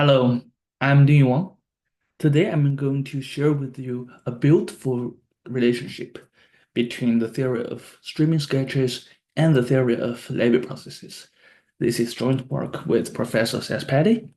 Hello, I'm Ding Wang. Today I'm going to share with you a beautiful relationship between the theory of streaming sketches and the theory of Lévy processes. This is joint work with Professor Sespedi.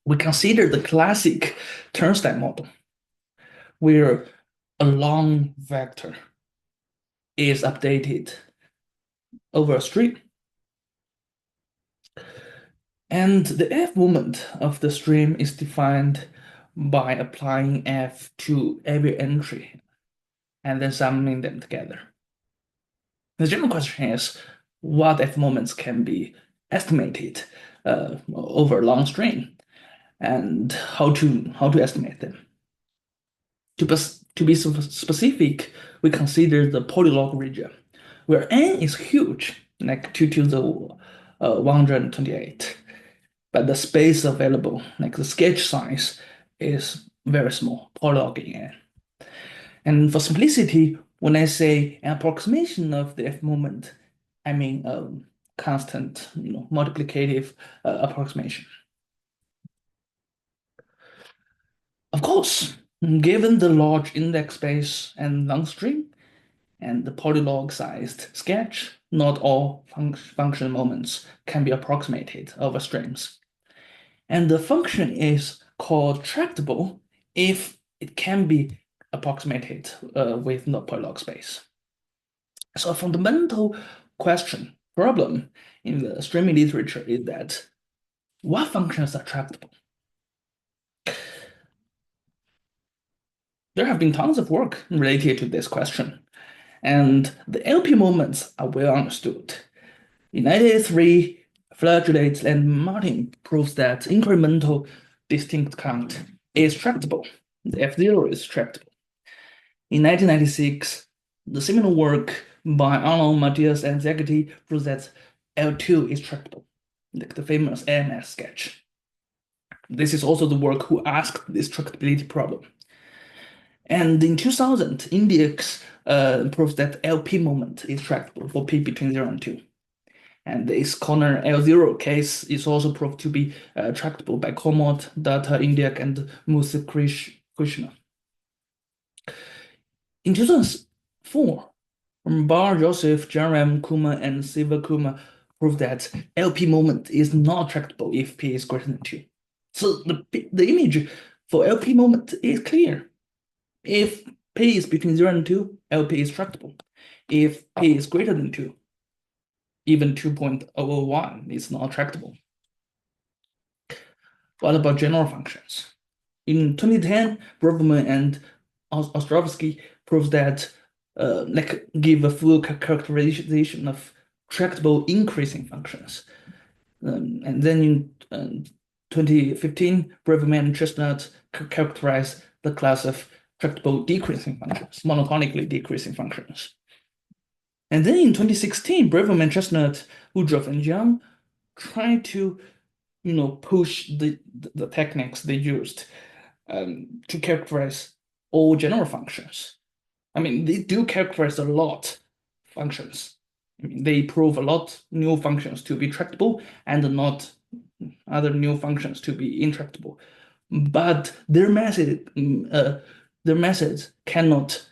We consider the classic turnstile model, where a long vector is updated over a string, and the F moment of the stream is defined by applying F to every entry and then summing them together. The general question is what F moments can be estimated over a long string and how to estimate them. To be specific, we consider the polylog region where n is huge, like 2 to the 128, but the space available, like the sketch size, is very small, polylog in n. And for simplicity, when I say an approximation of the F moment, I mean constant, multiplicative approximation. Of course, given the large index space and long string and the polylog-sized sketch, not all function moments can be approximated over strings. And the function is called tractable if it can be approximated with no polylog space. So a fundamental problem in the streaming literature is that what functions are tractable? There have been tons of work related to this question, and the LP moments are well understood. In 1983, Flagellate and Martin proves that incremental distinct count is tractable. The F0 is tractable. In 1996, the similar work by Arnold, Matthias, and Zagati proves that L2 is tractable, like the famous AMS sketch. This is also the work who asked this tractability problem. And in 2000, Index proves that LP moment is tractable for P between 0 and 2. And this corner L0 case is also proved to be tractable by Komod, Data, Indiak, and Musa Krishna. In 2004, Bar, Joseph, Jaram, Kuma, and Siva Kuma proved that LP moment is not tractable if P is greater than 2. So the image for LP moment is clear. If P is between 0 and 2, LP is tractable. If P is greater than 2, even 2.001 is not tractable. What about general functions? In 2010, Braverman and Ostrovsky proves that give a full characterization of tractable increasing functions. And then in 2015, Braverman and Chestnut characterize the class of tractable decreasing functions, monotonically decreasing functions. And then in 2016, Braverman, Chestnut, Woodruff, and Young tried to push the techniques they used to characterize all general functions. I mean, they do characterize a lot functions. I mean, they prove a lot new functions to be tractable and not other new functions to be intractable. But their methods cannot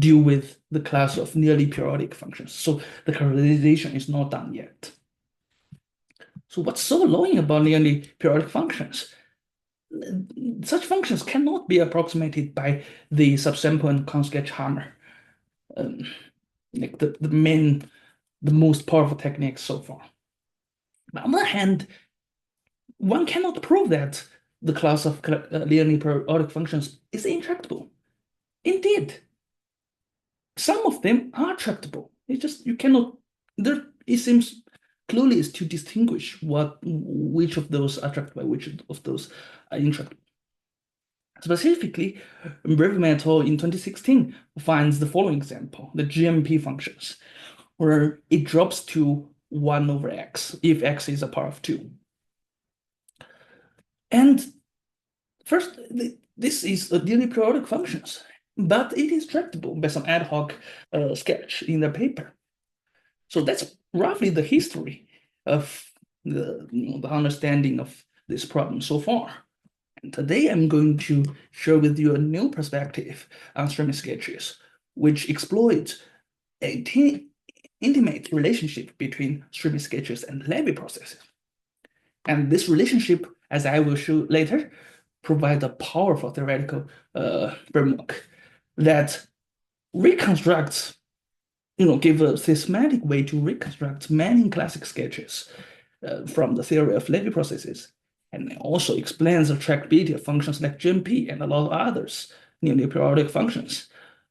deal with the class of nearly periodic functions. So the characterization is not done yet. So what's so annoying about nearly periodic functions? Such functions cannot be approximated by the subsample and consketch hammer, like the most powerful technique so far. But on the other hand, one cannot prove that the class of linearly periodic functions is intractable. Indeed, some of them are tractable. It's just you cannot. There, it seems clueless to distinguish which of those are tractable, which of those are intractable. Specifically, Braverman et al. In 2016 finds the following example: the GMP functions, where it drops to 1 over x if x is a power of 2. And first, this is a nearly periodic functions, but it is tractable by some ad hoc sketch in the paper. So that's roughly the history of the understanding of this problem so far. And today I'm going to share with you a new perspective on streaming sketches, which exploits a intimate relationship between streaming sketches and Lévy processes. And this relationship, as I will show later, provides a powerful theoretical framework that reconstructs, give a systematic way to reconstruct many classic sketches from the theory of Lévy processes, and also explains the tractability of functions like GMP and a lot of others, nearly periodic functions.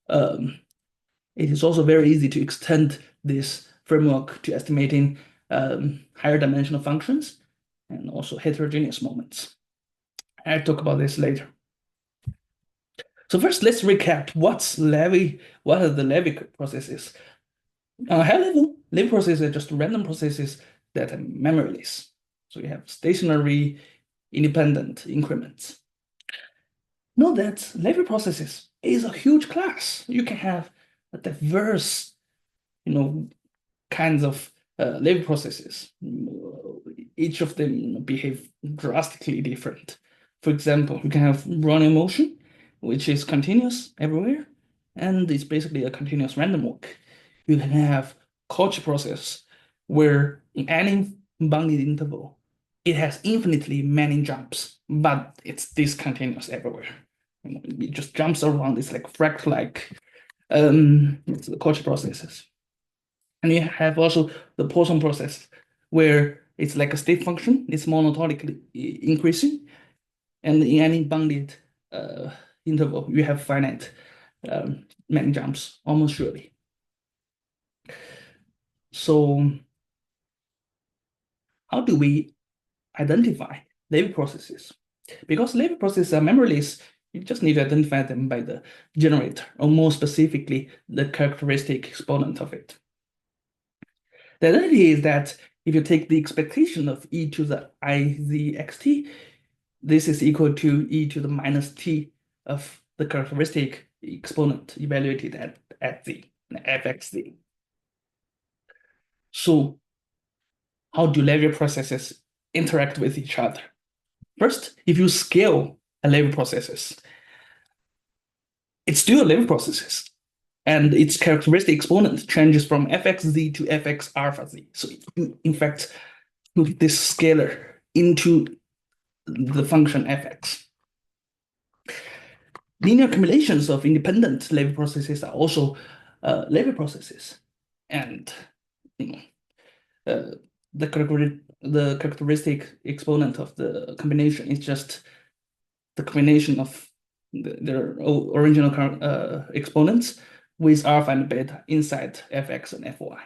It is also very easy to extend this framework to estimating higher dimensional functions and also heterogeneous moments. I'll talk about this later. So first, let's recap what are the Lévy processes. On a high level, Lévy processes are just random processes that are memoryless. So you have stationary independent increments. Note that Lévy processes is a huge class. You can have a diverse, kinds of Lévy processes. Each of them behave drastically different. For example, you can have Brownian motion, which is continuous everywhere, and it's basically a continuous random walk. You can have Cauchy process, where in any bounded interval, it has infinitely many jumps, but it's discontinuous everywhere. It just jumps around. It's like fractal-like. It's the Cauchy processes. And you have also the Poisson process, where it's like a state function. It's monotonically increasing. And in any bounded interval, you have finite many jumps, almost surely. So how do we identify Lévy processes? Because Lévy processes are memoryless, you just need to identify them by the generator, or more specifically, the characteristic exponent of it. The identity is that if you take the expectation of e to the IZXT, this is equal to e to the minus t of the characteristic exponent evaluated at z, fxz. So how do Lévy processes interact with each other? First, if you scale a Lévy processes, it's still a Lévy processes, and its characteristic exponent changes from fxz to fx alpha z. So in fact, put this scalar into the function fx. Linear accumulations of independent Lévy processes are also Lévy processes, and the characteristic exponent of the combination is just the combination of their original exponents with alpha and beta inside fx and fy.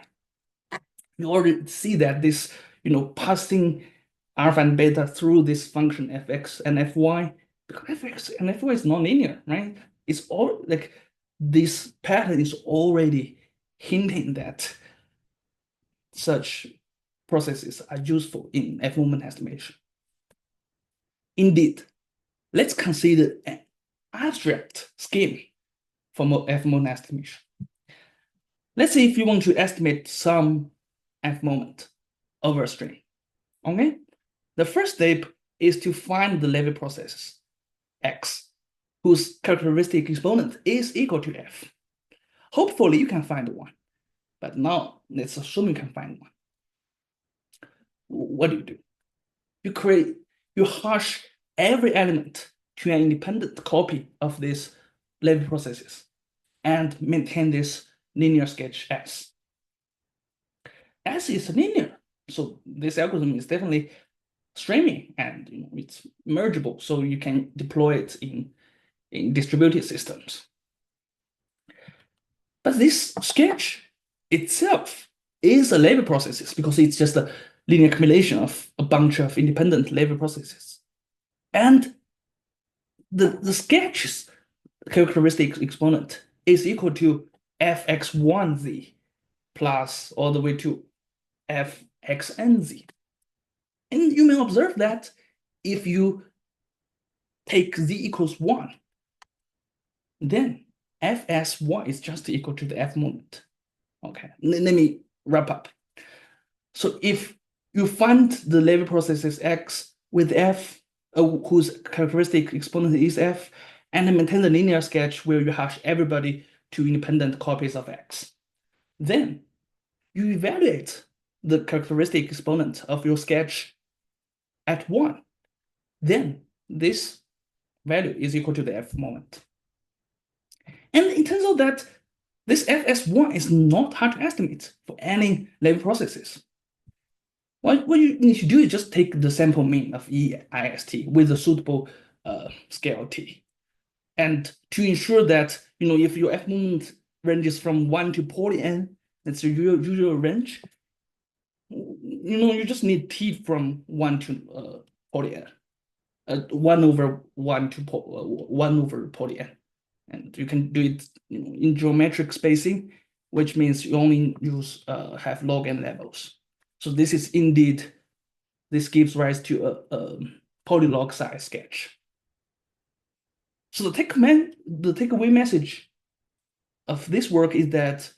You already see that this, passing alpha and beta through this function fx and fy, because fx and fy is nonlinear, right? It's all like this pattern is already hinting that such processes are useful in F-moment estimation. Indeed, let's consider an abstract scheme for F-moment estimation. Let's say if you want to estimate some F-moment over a string, okay? The first step is to find the Lévy processes x, whose characteristic exponent is equal to f. Hopefully you can find one, but now let's assume you can find one. What do? You hash every element to an independent copy of these Lévy processes and maintain this linear sketch S. S is linear, so this algorithm is definitely streaming and it's mergeable, so you can deploy it in distributed systems. But this sketch itself is a Lévy processes because it's just a linear accumulation of a bunch of independent Lévy processes. And the sketch's characteristic exponent is equal to fx1z plus all the way to fxnz. And you may observe that if you take z equals 1, then fsy is just equal to the f moment. Okay, let me wrap up. So if you find the Lévy processes x with f, whose characteristic exponent is f, and then maintain the linear sketch where you hash everybody to independent copies of x. Then you evaluate the characteristic exponent of your sketch at 1. Then this value is equal to the f moment. And it turns out that this fs1 is not hard to estimate for any Lévy processes. What you need to do is just take the sample mean of EIST with a suitable scale t. And to ensure that, if your f moment ranges from 1 to poly n, that's your usual range, you just need t from 1 to poly n. 1 over 1 to 1 over poly n. And you can do it in geometric spacing, which means you only have log n levels. So this gives rise to a polylog size sketch. So the takeaway message of this work is that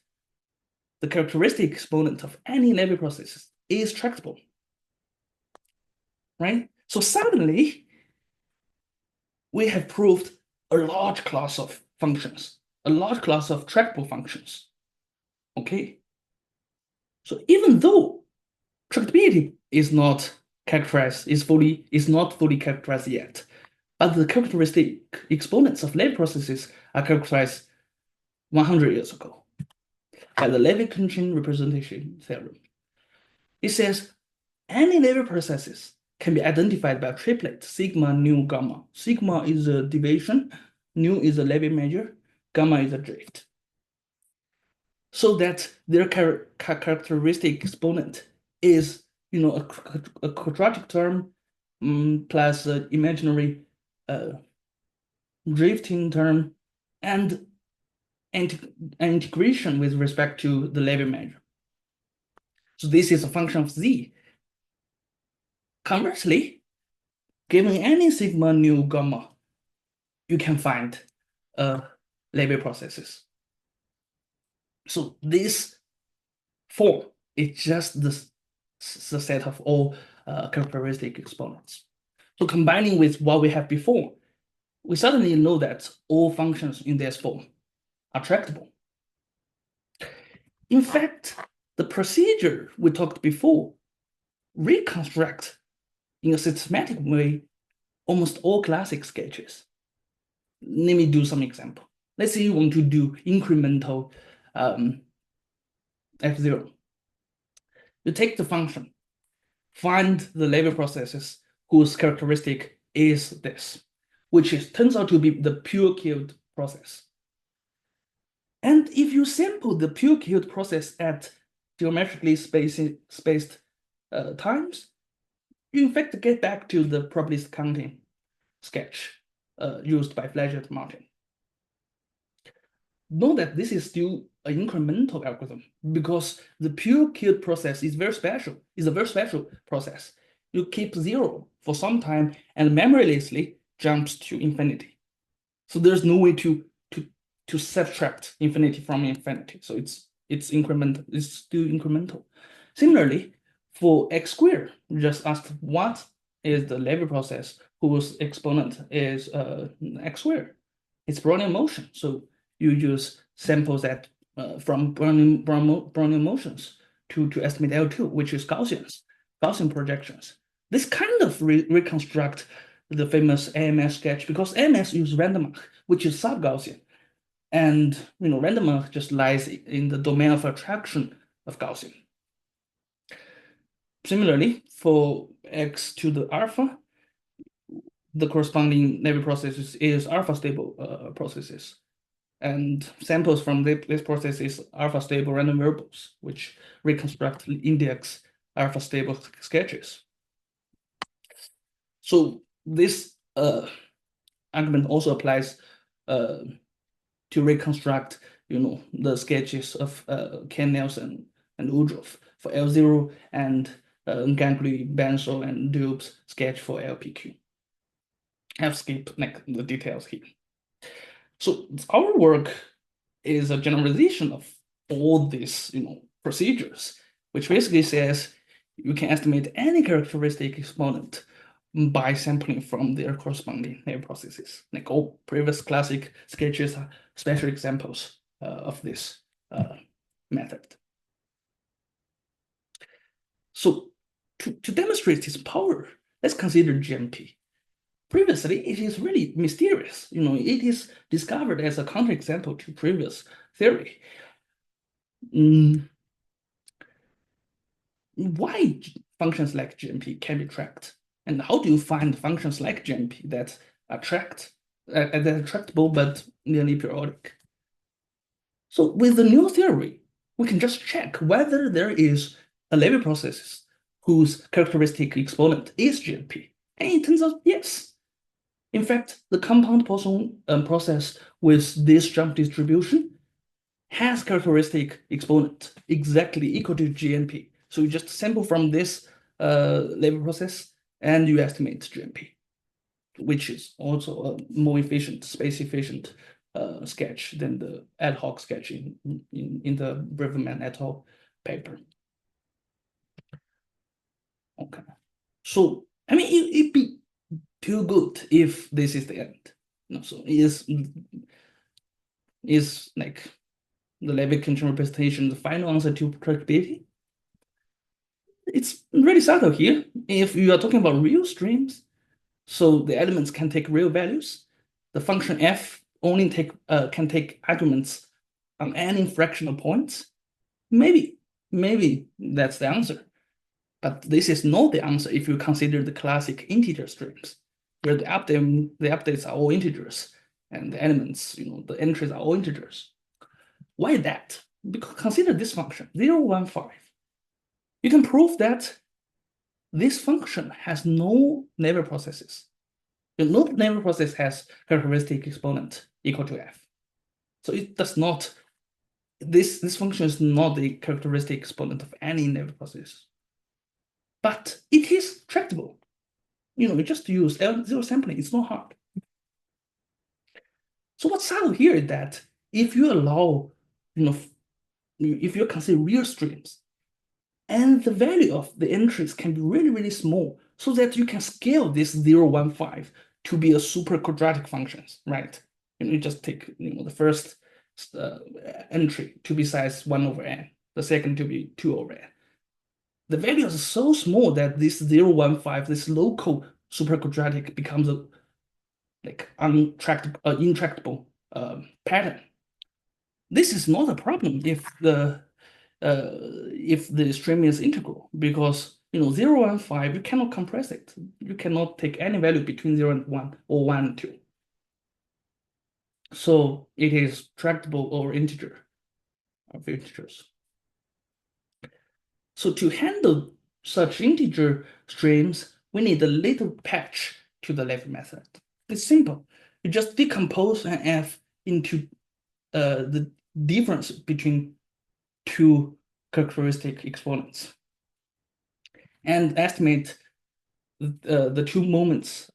the characteristic exponent of any Lévy process is tractable, right? So suddenly, we have proved a large class of functions, a large class of tractable functions. Okay. So even though tractability is not fully characterized yet, but the characteristic exponents of Lévy processes are characterized 100 years ago by the Lévy-Khintchine representation theorem. It says any Lévy processes can be identified by a triplet sigma, nu, gamma. Sigma is a deviation, nu is a Lévy measure, gamma is a drift. So that their characteristic exponent is, a quadratic term plus an imaginary drifting term and integration with respect to the Lévy measure. So this is a function of z. Conversely, given any sigma, nu, gamma, you can find Lévy processes. So this form is just the set of all characteristic exponents. So combining with what we have before, we suddenly know that all functions in this form are tractable. In fact, the procedure we talked before reconstruct in a systematic way almost all classic sketches. Let me do some example. Let's say you want to do incremental f0. You take the function, find the Lévy processes whose characteristic is this, which turns out to be the pure-killed process. And if you sample the pure-killed process at geometrically spaced times, you in fact get back to the probabilistic counting sketch used by Fletcher and Martin. Note that this is still an incremental algorithm because the pure-killed process is a very special process. You keep 0 for some time and memorylessly jumps to infinity. So there's no way to subtract infinity from infinity. So it's incremental. It's still incremental. Similarly, for x squared, we just asked what is the Lévy process whose exponent is x squared. It's Brownian motion. So you use samples from Brownian motions to estimate L2, which is Gaussian projections. This kind of reconstruct the famous AMS sketch because AMS uses Randomach, which is sub-Gaussian. And Randomach just lies in the domain of attraction of Gaussian. Similarly, for x to the alpha, the corresponding Lévy processes is alpha stable processes. And samples from this process is alpha stable random variables, which reconstruct index alpha stable sketches. So this argument also applies to reconstruct, the sketches of Ken Nelson and Woodruff for L0 and Gangley, Bensel, and Dub's sketch for LPQ. I've skipped the details here. So our work is a generalization of all these, procedures, which basically says you can estimate any characteristic exponent by sampling from their corresponding Lévy processes. Like all previous classic sketches are special examples of this method. So to demonstrate its power, let's consider GMP. Previously, it is really mysterious. It is discovered as a counterexample to previous theory. Why functions like GMP can be tracked? And how do you find functions like GMP that are tractable but nearly periodic? So with the new theory, we can just check whether there is a Lévy process whose characteristic exponent is GMP. And it turns out yes. In fact, the compound Poisson process with this jump distribution has characteristic exponent exactly equal to GMP. So you just sample from this Lévy process and you estimate GMP, which is also a more efficient, space efficient sketch than the ad hoc sketch in the Braverman et al. Paper. Okay, so I mean it'd be too good if this is the end. So is like the Lévy-Khintchine representation the final answer to tractability? It's really subtle here. If you are talking about real streams, so the elements can take real values. The function f only can take arguments on any fractional points. Maybe that's the answer. But this is not the answer if you consider the classic integer streams, where the updates are all integers and the elements, the entries are all integers. Why that? Because consider this function, 0, 1, 5. You can prove that this function has no Lévy processes. No Lévy process has characteristic exponent equal to f. So it does not, this function is not the characteristic exponent of any Lévy process. But it is tractable. You just use L0 sampling, it's not hard. So what's subtle here is that if you allow, if you consider real streams, and the value of the entries can be really, really small, so that you can scale this 0, 1, 5 to be a super quadratic functions, right? You just take the first entry to be size 1 over n, the second to be 2 over n. The values are so small that this 0, 1, 5, this local super quadratic becomes a intractable pattern. This is not a problem if the stream is integral, because 0 and 5 you cannot compress it. You cannot take any value between 0 and 1 or 1 and 2. So it is tractable over integer of integers. So to handle such integer streams, we need a little patch to the Lévy method. It's simple. You just decompose an f into the difference between two characteristic exponents and estimate the two moments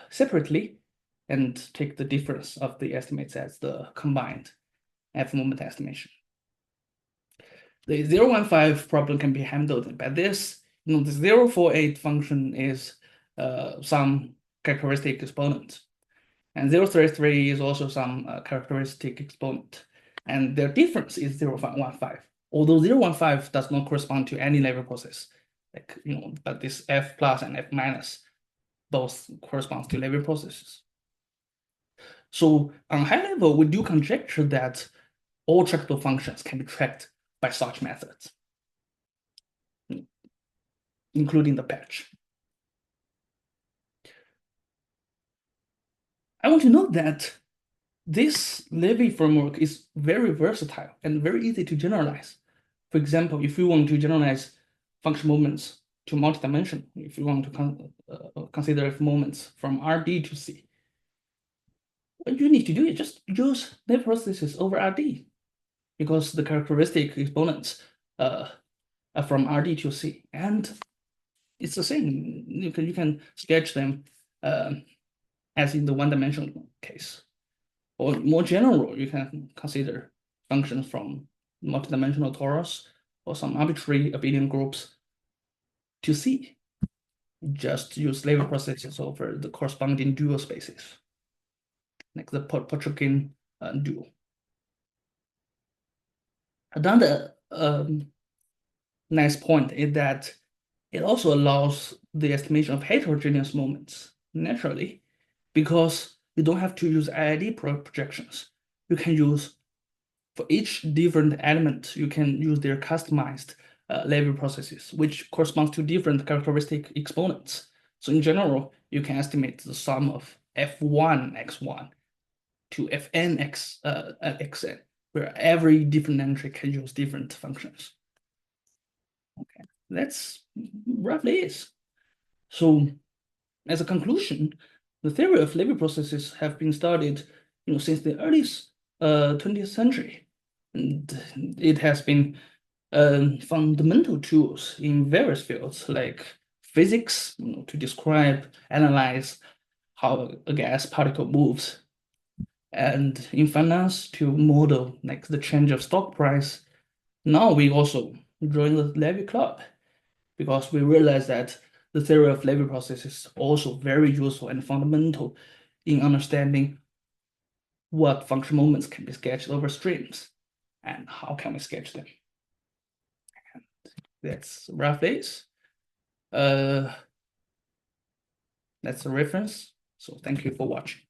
separately and take the difference of the estimates as the combined f moment estimation. The 015 problem can be handled by this. The 048 function is some characteristic exponent, and 033 is also some characteristic exponent, and their difference is 0.15. Although 0.15 does not correspond to any Lévy process, but this f plus and f minus both corresponds to Lévy processes. So on high level, we do conjecture that all tractable functions can be tracked by such methods, including the patch. I want to note that this Lévy framework is very versatile and very easy to generalize. For example, if you want to generalize function moments to multidimension, if you want to consider f moments from Rd to C, what you need to do is just use Lévy processes over Rd, because the characteristic exponents are from Rd to C, and it's the same. You can sketch them as in the one-dimensional case. Or more general, you can consider functions from multidimensional torus or some arbitrary abelian groups to C. just use Lévy processes over the corresponding dual spaces, like the Portuguese dual. Another nice point is that it also allows the estimation of heterogeneous moments naturally, because you don't have to use IID projections. You can use, for each different element, you can use their customized Lévy processes, which corresponds to different characteristic exponents. So in general, you can estimate the sum of f1 x1 to fn xn, where every different entry can use different functions. Okay, that's roughly it. So as a conclusion, the theory of Lévy processes have been studied, since the early 20th century, and it has been fundamental tools in various fields like physics, to describe, analyze how a gas particle moves, and in finance to model like the change of stock price. Now we also join the Lévy Club because we realize that the theory of Lévy processes is also very useful and fundamental in understanding what function moments can be sketched over strings and how can we sketch them. That's roughly it. That's a reference. So thank you for watching.